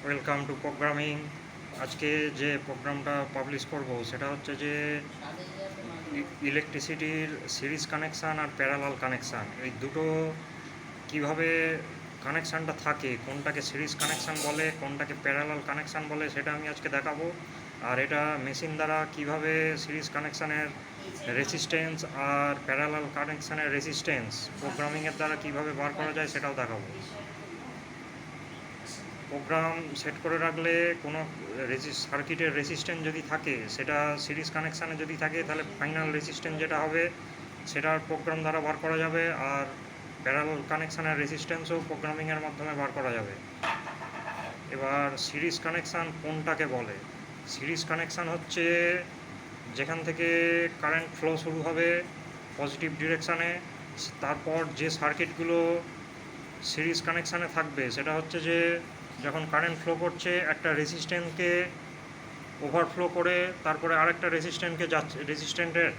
Welcome to programming. আজকে যে প্রোগ্রামটা পাবলিশ করব সেটা হচ্ছে যে ইলেকট্রিসিটির series connection are parallel connection, এই দুটো কিভাবে কানেকশানটা থাকে, কোনটাকে সিরিজ কানেকশান বলে কোনটাকে প্যারালাল কানেকশান বলে সেটা আমি আজকে দেখাবো। আর এটা মেশিন দ্বারা কিভাবে series কানেকশানের resistance are parallel কানেকশানের resistance প্রোগ্রামিংয়ের দ্বারা কিভাবে বার করা যায় সেটাও দেখাবো। প্রোগ্রাম সেট করে রাখলে কোনো সার্কিটের রেসিস্ট্যান্স যদি থাকে, সেটা সিরিজ কানেকশানে যদি থাকে তাহলে ফাইনাল রেসিস্ট্যান্স যেটা হবে সেটার প্রোগ্রাম দ্বারা বার করা যাবে, আর প্যারালাল কানেকশানের রেসিস্ট্যান্সও প্রোগ্রামিংয়ের মাধ্যমে বার করা যাবে। এবার সিরিজ কানেকশান কোনটাকে বলে? সিরিজ কানেকশান হচ্ছে যেখান থেকে কারেন্ট ফ্লো শুরু হবে পজিটিভ ডিরেকশানে, তারপর যে সার্কিটগুলো সিরিজ কানেকশানে থাকবে সেটা হচ্ছে যে যখন কারেন্ট ফ্লো করছে একটা রেসিস্ট্যান্টকে ওভারফ্লো করে তারপরে আরেকটা রেসিস্ট্যান্টের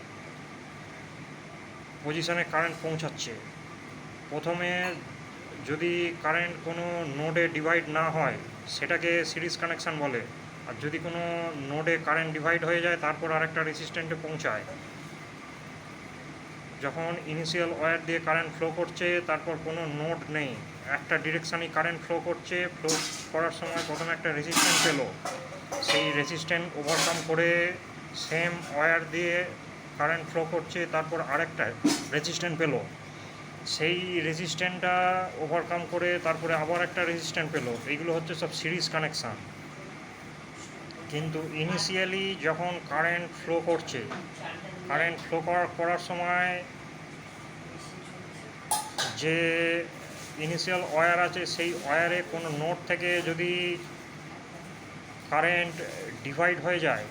পজিশানে কারেন্ট পৌঁছাচ্ছে। প্রথমে যদি কারেন্ট কোনো নোডে ডিভাইড না হয় সেটাকে সিরিজ কানেকশান বলে, আর যদি কোনো নোডে কারেন্ট ডিভাইড হয়ে যায় তারপর আরেকটা রেসিস্ট্যান্টে পৌঁছায়। যখন ইনিশিয়াল ওয়্যার দিয়ে কারেন্ট ফ্লো করছে, তারপর কোনো নোড নেই, একটা ডিরেকশানই কারেন্ট ফ্লো করছে, ফ্লো করার সময় প্রথমে একটা রেসিস্ট্যান্ট পেলো, সেই রেসিস্ট্যান্ট ওভারকাম করে সেম ওয়্যার দিয়ে কারেন্ট ফ্লো করছে, তারপর আরেকটা রেসিস্ট্যান্ট পেলো, সেই রেসিস্ট্যান্টটা ওভারকাম করে তারপরে আবার একটা রেসিস্ট্যান্ট পেলো। এইগুলো হচ্ছে সব সিরিজ কানেকশান। কিন্তু ইনিশিয়ালি যখন কারেন্ট ফ্লো করছে, কারেন্ট ফ্লো করার সময় যে ইনিশিয়াল ওয়্যার আছে সেই ওয়্যারে কোনো নোড থেকে যদি কারেন্ট ডিভাইড হয়ে যায়,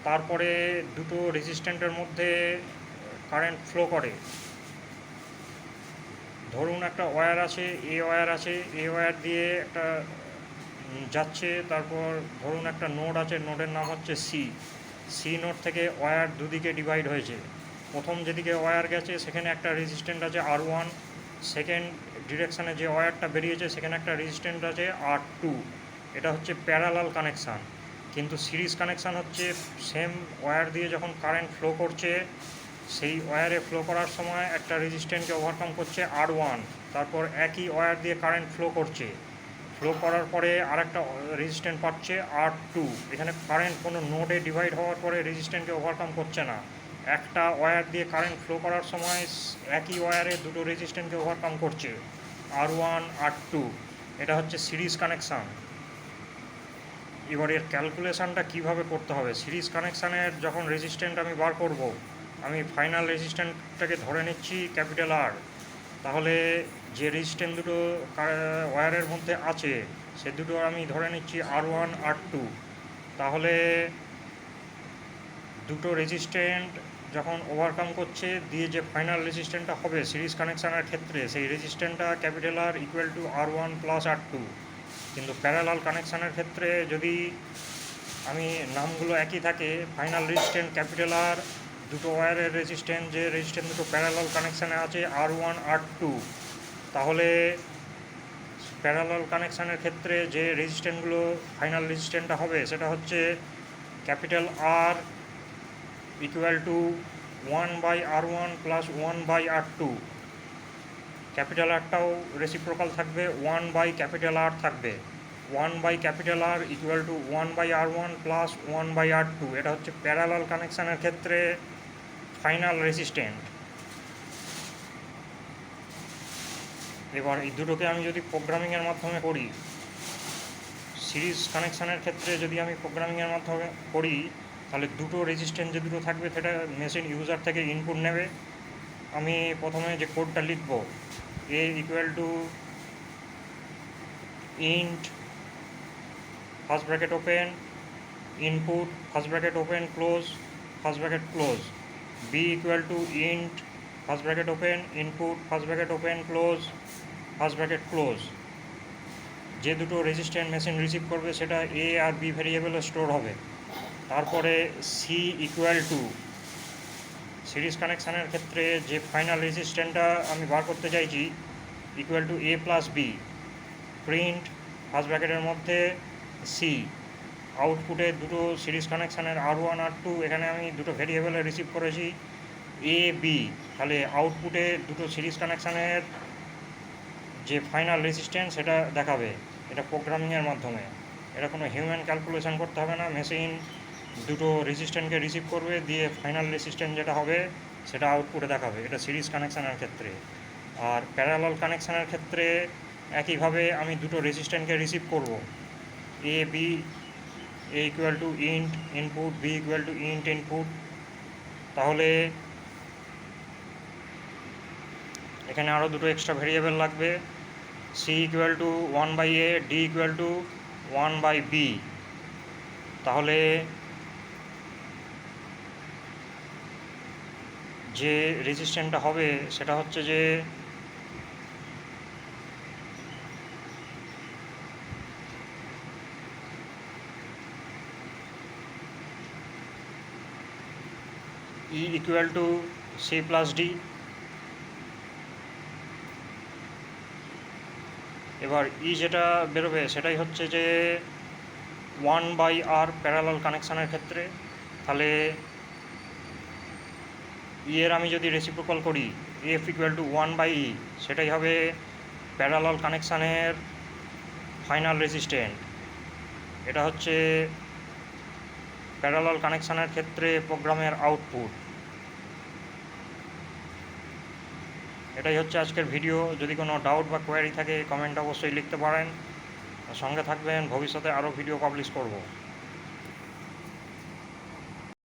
তারপরে দুটো রেজিস্ট্যান্টের মধ্যে কারেন্ট ফ্লো করে। ধরুন একটা ওয়্যার আছে, এই ওয়্যার দিয়ে একটা যাচ্ছে, তারপর ধরুন একটা নোড আছে, নোডের নাম হচ্ছে সি নোড থেকে ওয়্যার দুদিকে ডিভাইড হয়েছে। প্রথম যেদিকে ওয়্যার গেছে সেখানে একটা রেজিস্ট্যান্ট আছে R1, সেকেন্ড ডিরেকশানে যে ওয়্যারটা বেরিয়েছে সেখানে একটা রেজিস্ট্যান্ট আছে R2। এটা হচ্ছে প্যারালাল কানেকশান। কিন্তু সিরিজ কানেকশান হচ্ছে সেম ওয়্যার দিয়ে যখন কারেন্ট ফ্লো করছে, সেই ওয়্যারে ফ্লো করার সময় একটা রেজিস্ট্যান্টকে ওভারকাম করছে R1, তারপর একই ওয়্যার দিয়ে কারেন্ট ফ্লো করছে, ফ্লো করার পরে আরেকটা রেজিস্ট্যান্ট পাচ্ছে R2। এখানে কারেন্ট কোনো নোডে ডিভাইড হওয়ার পরে রেজিস্ট্যান্টকে ওভারকাম করছে না, একটা ওয়্যার দিয়ে কারেন্ট ফ্লো করার সময় একই ওয়্যারে দুটো রেজিস্ট্যান্টকে ওভারকাম করছে, R1 R2। এটা হচ্ছে সিরিজ কানেকশান। এবার এর ক্যালকুলেশানটা কীভাবে করতে হবে? সিরিজ কানেকশানের যখন রেজিস্ট্যান্ট আমি বার করব, আমি ফাইনাল রেজিস্ট্যান্টটাকে ধরে নিচ্ছি ক্যাপিটাল R। তাহলে যে রেজিস্ট্যান্ট দুটো ওয়্যারের মধ্যে আছে সে দুটো আমি ধরে নিচ্ছি R1 R2। তাহলে দুটো রেজিস্ট্যান্ট যখন ওভারকাম করছে দিয়ে যে ফাইনাল রেজিস্ট্যান্টটা হবে সিরিজ কানেকশানের ক্ষেত্রে, সেই রেজিস্ট্যান্টটা capital R equal to R1 plus R2। কিন্তু প্যারালাল কানেকশানের ক্ষেত্রে যদি আমি নামগুলো একই থাকে, ফাইনাল রেজিস্ট্যান্ট ক্যাপিটাল R, দুটো ওয়্যারের রেজিস্ট্যান্ট যে রেজিস্ট্যান্ট দুটো প্যারালাল কানেকশানে আছে R1 R2, তাহলে প্যারালাল কানেকশানের ক্ষেত্রে যে রেজিস্ট্যান্টগুলো ফাইনাল রেজিস্ট্যান্টটা হবে সেটা হচ্ছে capital R equal to 1/R1 plus 1/R2। Capital Rটাও রেসিপ্রোকাল থাকবে, 1/R থাকবে, 1/R equal to 1/R1 plus 1/R2। এটা হচ্ছে প্যারালাল কানেকশানের ক্ষেত্রে ফাইনাল রেজিস্ট্যান্ট। এবার এই দুটোকে আমি যদি প্রোগ্রামিংয়ের মাধ্যমে করি, সিরিজ কানেকশানের ক্ষেত্রে যদি আমি প্রোগ্রামিংয়ের মাধ্যমে করি, তাহলে দুটো রেজিস্ট্যান্ট যে দুটো থাকবে সেটা মেশিন ইউজার থেকে ইনপুট নেবে। আমি প্রথমে যে কোডটা লিখব, A equal to int first bracket open input first bracket open close first bracket close, B equal to int first bracket open input first bracket open close first bracket close. যে দুটো resistant machine receive করবে সেটা A R B ভেরিয়েবলে store হবে। তারপরে C equal to series কানেকশানের ক্ষেত্রে যে final রেজিস্ট্যান্টটা আমি বার করতে চাইছি equal to A plus B, print first ব্র্যাকেটের মধ্যে সি, আউটপুটে দুটো সিরিজ কানেকশানের R1 R2, এখানে আমি দুটো ভেরিয়েবলে রিসিভ করেছি এ বি। তাহলে আউটপুটে দুটো সিরিজ কানেকশানের যে ফাইনাল রেজিস্ট্যান্স সেটা দেখাবে, এটা প্রোগ্রামিংয়ের মাধ্যমে। এটা কোনো হিউম্যান ক্যালকুলেশন করতে হবে না, মেশিন দুটো রেজিস্ট্যান্টকে রিসিভ করবে, দিয়ে ফাইনাল রেজিস্ট্যান্স যেটা হবে সেটা আউটপুটে দেখাবে। এটা সিরিজ কানেকশানের ক্ষেত্রে। আর প্যারালাল কানেকশানের ক্ষেত্রে একইভাবে আমি দুটো রেজিস্ট্যান্টকে রিসিভ করব, A B, A equal to int input, B equal to int input. তাহলে এখানে আরও দুটো এক্সট্রা ভেরিয়েবল লাগবে, C equal to 1/a, D equal to 1/b। তাহলে যে রেজিস্ট্যান্সটা হবে সেটা হচ্ছে যে E equal to C plus D. এবার ই যেটা বেরোবে সেটাই হচ্ছে যে 1/r প্যারালাল কানেকশানের ক্ষেত্রে। তাহলে ই এর আমি যদি রেসিপ্রোকাল করি, এফ ইকুয়াল টু 1/e, সেটাই হবে প্যারালাল কানেকশানের ফাইনাল রেজিস্ট্যান্ট। এটা হচ্ছে প্যারালাল কানেকশানের ক্ষেত্রে প্রোগ্রামের আউটপুট। এটাই হচ্ছে আজকের ভিডিও। যদি কোনো ডাউট বা কোয়ারি থাকে কমেন্ট অবশ্যই লিখতে পারেন। সঙ্গে থাকবেন, ভবিষ্যতে আরও ভিডিও পাবলিশ করব।